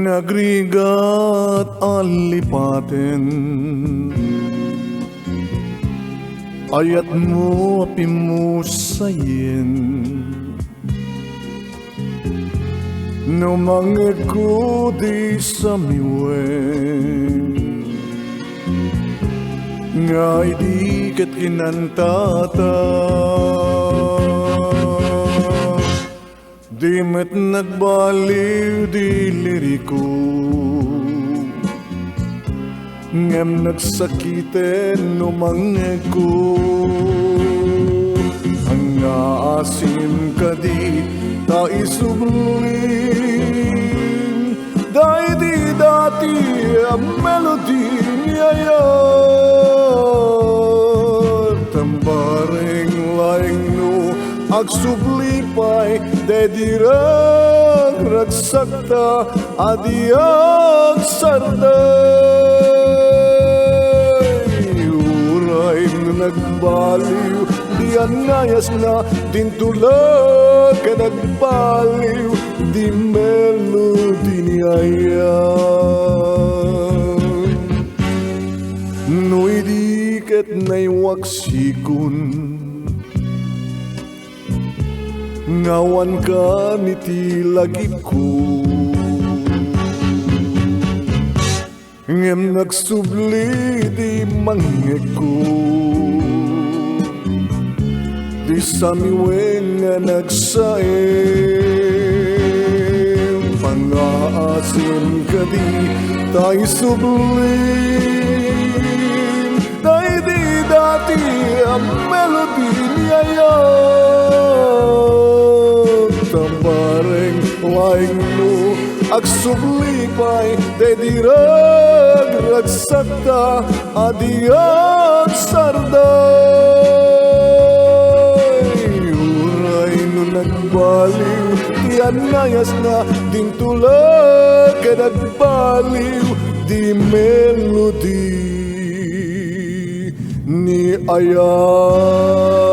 Nagrigat alipatin, ayat mo pimusayin, numangit ko di sa miwen, nga di kat kinantata. Di met nagbaliw di liriko, ngem nagsakiten numangeg ko. Ang naasim ka di ta isublim, dahil di dati ang melody niyayat. Tambareng laing no agsublipay dedirak ragsakta adiak sarday. Uray nagbaliw di anayas na dintulag ka nagbaliw di melody niyayan. No'y di ket naywaksikon, ngawan ka niti lagip ko, ngem nagsubli di mangeg ko, di samiwen nga nagsaem. Pangaasim ka di tayo sublim, tayo di dati ang melody niyayan. Tambareng laing no agsublipay dedirag ragsakta adiak sarday. Uray no nagbaliw di anayas na dintulag ka nagbaliw di melody ni ayan.